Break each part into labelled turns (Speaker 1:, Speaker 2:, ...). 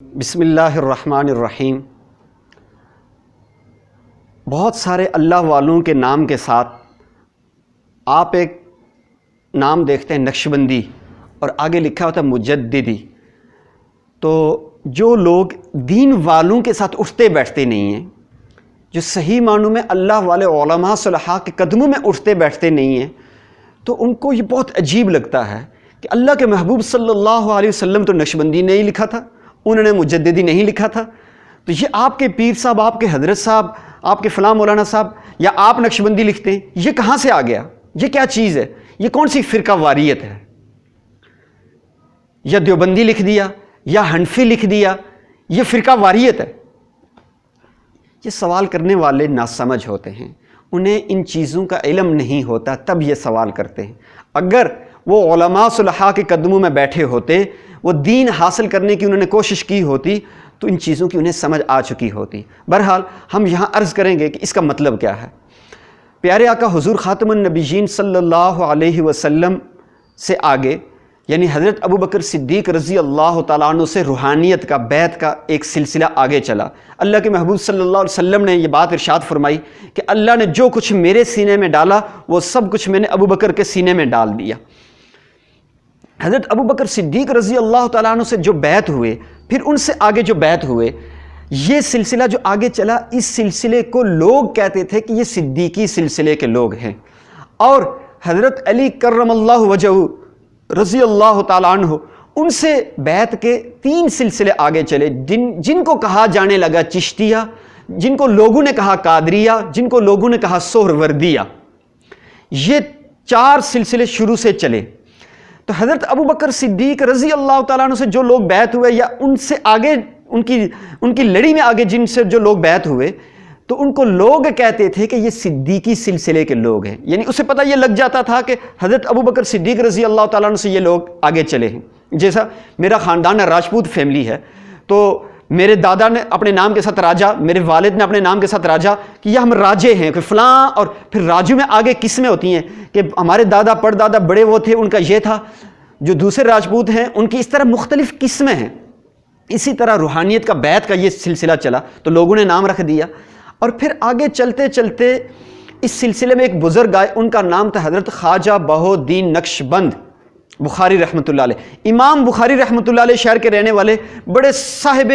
Speaker 1: بسم اللہ الرحمن الرحیم۔ بہت سارے اللہ والوں کے نام کے ساتھ آپ ایک نام دیکھتے ہیں نقشبندی، اور آگے لکھا ہوتا ہے مجددی۔ تو جو لوگ دین والوں کے ساتھ اٹھتے بیٹھتے نہیں ہیں، جو صحیح معنوں میں اللہ والے علماء صلحاء کے قدموں میں اٹھتے بیٹھتے نہیں ہیں، تو ان کو یہ بہت عجیب لگتا ہے کہ اللہ کے محبوب صلی اللہ علیہ وسلم تو نقشبندی نہیں لکھا تھا، انہوں نے مجددی نہیں لکھا تھا، تو یہ آپ کے پیر صاحب، آپ کے حضرت صاحب، آپ کے فلاں مولانا صاحب یا آپ نقشبندی لکھتے ہیں، یہ کہاں سے آ گیا؟ یہ کیا چیز ہے؟ یہ کون سی فرقہ واریت ہے؟ یا دیوبندی لکھ دیا یا حنفی لکھ دیا، یہ فرقہ واریت ہے؟ یہ سوال کرنے والے ناسمجھ ہوتے ہیں، انہیں ان چیزوں کا علم نہیں ہوتا، تب یہ سوال کرتے ہیں۔ اگر وہ علماء صلحاء کے قدموں میں بیٹھے ہوتے، وہ دین حاصل کرنے کی انہوں نے کوشش کی ہوتی، تو ان چیزوں کی انہیں سمجھ آ چکی ہوتی۔ بہرحال ہم یہاں عرض کریں گے کہ اس کا مطلب کیا ہے۔ پیارے آقا حضور خاتم النبیین صلی اللہ علیہ وسلم سے آگے، یعنی حضرت ابوبکر صدیق رضی اللہ تعالیٰ عنہ سے روحانیت کا، بیعت کا ایک سلسلہ آگے چلا۔ اللہ کے محبوب صلی اللہ علیہ وسلم نے یہ بات ارشاد فرمائی کہ اللہ نے جو کچھ میرے سینے میں ڈالا، وہ سب کچھ میں نے ابوبکر کے سینے میں ڈال دیا۔ حضرت ابوبکر صدیق رضی اللہ تعالیٰ عنہ سے جو بیعت ہوئے، پھر ان سے آگے جو بیعت ہوئے، یہ سلسلہ جو آگے چلا، اس سلسلے کو لوگ کہتے تھے کہ یہ صدیقی سلسلے کے لوگ ہیں۔ اور حضرت علی کرم اللہ وجہہ رضی اللہ تعالیٰ عنہ، ان سے بیعت کے 3 سلسلے آگے چلے، جن کو کہا جانے لگا چشتیہ، جن کو لوگوں نے کہا قادریہ، جن کو لوگوں نے کہا سہروردیہ۔ یہ 4 سلسلے شروع سے چلے۔ تو حضرت ابوبکر صدیق رضی اللہ تعالیٰ عنہ سے جو لوگ بیعت ہوئے، یا ان سے آگے ان کی لڑی میں آگے جن سے جو لوگ بیعت ہوئے، تو ان کو لوگ کہتے تھے کہ یہ صدیقی سلسلے کے لوگ ہیں، یعنی اسے پتہ یہ لگ جاتا تھا کہ حضرت ابوبکر صدیق رضی اللہ تعالیٰ عنہ سے یہ لوگ آگے چلے ہیں۔ جیسا میرا خاندان راجپوت فیملی ہے، تو میرے دادا نے اپنے نام کے ساتھ راجہ، میرے والد نے اپنے نام کے ساتھ راجہ، کہ یہ ہم راجے ہیں کہ فلاں، اور پھر راجو میں آگے قسمیں ہوتی ہیں کہ ہمارے دادا پردادا بڑے وہ تھے، ان کا یہ تھا، جو دوسرے راجپوت ہیں ان کی اس طرح مختلف قسمیں ہیں۔ اسی طرح روحانیت کا، بیعت کا یہ سلسلہ چلا، تو لوگوں نے نام رکھ دیا۔ اور پھر آگے چلتے چلتے اس سلسلے میں ایک بزرگ آئے، ان کا نام تھا حضرت خواجہ بہاؤالدین نقشبند بخاری رحمۃ اللہ علیہ۔ امام بخاری رحمۃ اللہ علیہ شہر کے رہنے والے بڑے صاحب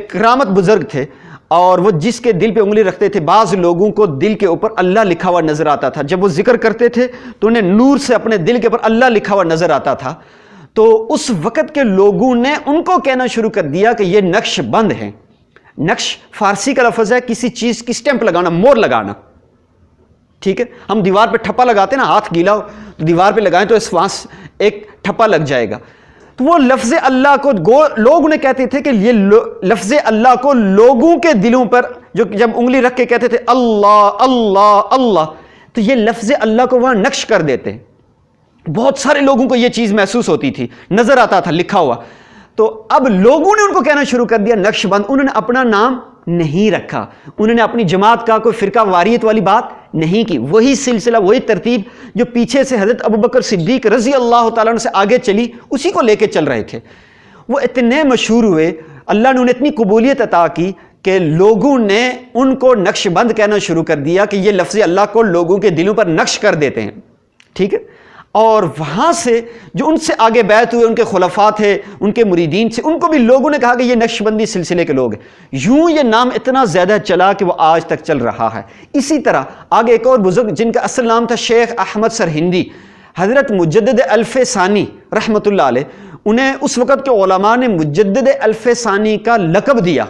Speaker 1: کرامت بزرگ تھے، اور وہ جس کے دل پہ انگلی رکھتے تھے، بعض لوگوں کو دل کے اوپر اللہ لکھا ہوا نظر آتا تھا۔ جب وہ ذکر کرتے تھے تو انہیں نور سے اپنے دل کے اوپر اللہ لکھا ہوا نظر آتا تھا۔ تو اس وقت کے لوگوں نے ان کو کہنا شروع کر دیا کہ یہ نقش بند ہیں۔ نقش فارسی کا لفظ ہے کسی چیز کی سٹیمپ لگانا، مور لگانا، ٹھیک ہے؟ ہم دیوار پہ ٹھپا لگاتے ہیں نا، ہاتھ گیلا ہو تو دیوار پہ لگائیں تو اس وہاں ایک ٹھپا لگ جائے گا۔ تو وہ لفظ اللہ کو لوگ انہیں کہتے تھے کہ یہ لفظ اللہ کو لوگوں کے دلوں پر جب انگلی رکھ کے کہتے تھے اللہ اللہ اللہ، تو یہ لفظ اللہ کو وہاں نقش کر دیتے ہیں۔ بہت سارے لوگوں کو یہ چیز محسوس ہوتی تھی، نظر آتا تھا لکھا ہوا۔ تو اب لوگوں نے ان کو کہنا شروع کر دیا نقش بند۔ انہوں نے اپنا نام نہیں رکھا، انہوں نے اپنی جماعت کا کوئی فرقہ واریت والی بات نہیں کی، وہی سلسلہ، وہی ترتیب جو پیچھے سے حضرت ابوبکر صدیق رضی اللہ تعالیٰ عنہ سے آگے چلی، اسی کو لے کے چل رہے تھے۔ وہ اتنے مشہور ہوئے، اللہ نے انہیں اتنی قبولیت عطا کی کہ لوگوں نے ان کو نقش بند کہنا شروع کر دیا کہ یہ لفظ اللہ کو لوگوں کے دلوں پر نقش کر دیتے ہیں، ٹھیک ہے؟ اور وہاں سے جو ان سے آگے بیعت ہوئے، ان کے خلفاء تھے، ان کے مریدین سے، ان کو بھی لوگوں نے کہا کہ یہ نقش بندی سلسلے کے لوگ ہیں۔ یوں یہ نام اتنا زیادہ چلا کہ وہ آج تک چل رہا ہے۔ اسی طرح آگے ایک اور بزرگ جن کا اصل نام تھا شیخ احمد سرہندی، حضرت مجدد الف ثانی رحمۃ اللہ علیہ، انہیں اس وقت کے علماء نے مجدد الف ثانی کا لقب دیا۔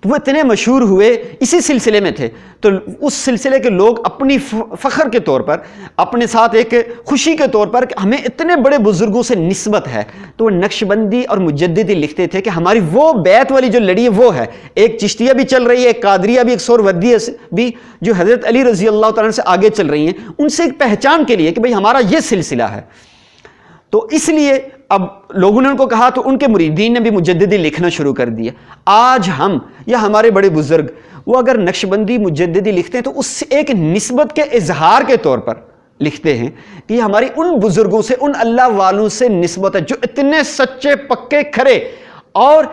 Speaker 1: تو وہ اتنے مشہور ہوئے، اسی سلسلے میں تھے۔ تو اس سلسلے کے لوگ اپنی فخر کے طور پر، اپنے ساتھ ایک خوشی کے طور پر کہ ہمیں اتنے بڑے بزرگوں سے نسبت ہے، تو وہ نقش بندی اور مجددی لکھتے تھے کہ ہماری وہ بیعت والی جو لڑی ہے وہ ہے، ایک چشتیہ بھی چل رہی ہے، ایک قادریہ بھی، ایک سہروردیہ بھی، جو حضرت علی رضی اللہ تعالیٰ سے آگے چل رہی ہیں، ان سے ایک پہچان کے لیے کہ بھئی ہمارا یہ سلسلہ ہے۔ تو اس لیے اب لوگوں نے ان کو کہا، تو ان کے مریدین نے بھی مجددی لکھنا شروع کر دیا۔ آج ہم یا ہمارے بڑے بزرگ وہ اگر نقش بندی مجددی لکھتے ہیں تو اس سے ایک نسبت کے اظہار کے طور پر لکھتے ہیں کہ یہ ہماری ان بزرگوں سے، ان اللہ والوں سے نسبت ہے جو اتنے سچے پکے کھرے اور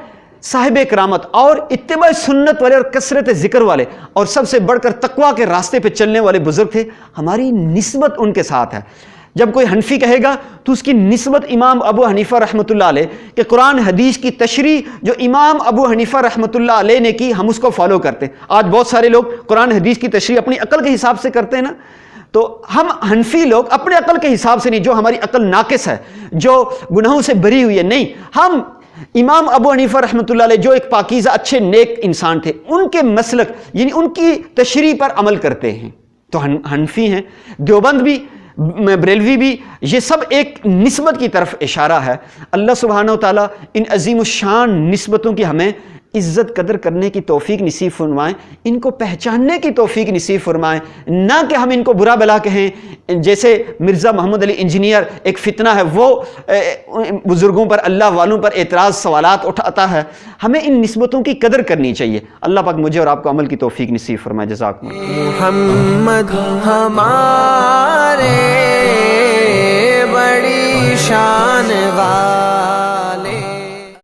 Speaker 1: صاحب کرامت اور اتباع سنت والے اور کثرت ذکر والے اور سب سے بڑھ کر تقویٰ کے راستے پہ چلنے والے بزرگ تھے. ہماری نسبت ان کے ساتھ ہے. جب کوئی حنفی کہے گا تو اس کی نسبت امام ابو حنیفہ رحمۃ اللہ علیہ کہ قرآن حدیث کی تشریح جو امام ابو حنیفہ رحمۃ اللہ علیہ نے کی ہم اس کو فالو کرتے ہیں. آج بہت سارے لوگ قرآن حدیث کی تشریح اپنی عقل کے حساب سے کرتے ہیں نا, تو ہم حنفی لوگ اپنے عقل کے حساب سے نہیں, جو ہماری عقل ناقص ہے, جو گناہوں سے بری ہوئی ہے, نہیں, ہم امام ابو حنیفہ رحمۃ اللہ علیہ جو ایک پاکیزہ اچھے نیک انسان تھے ان کے مسلک یعنی ان کی تشریح پر عمل کرتے ہیں. تو حنفی ہیں, دیوبند بھی, بریلوی بھی, یہ سب ایک نسبت کی طرف اشارہ ہے. اللہ سبحانہ و تعالیٰ ان عظیم الشان نسبتوں کی ہمیں عزت قدر کرنے کی توفیق نصیب فرمائیں, ان کو پہچاننے کی توفیق نصیب فرمائیں, نہ کہ ہم ان کو برا بلا کہیں. جیسے مرزا محمد علی انجینئر ایک فتنہ ہے, وہ بزرگوں پر, اللہ والوں پر اعتراض سوالات اٹھاتا ہے. ہمیں ان نسبتوں کی قدر کرنی چاہیے. اللہ پاک مجھے اور آپ کو عمل کی توفیق نصیب فرمائے. جزاکم اللہ.
Speaker 2: محمد ہمارے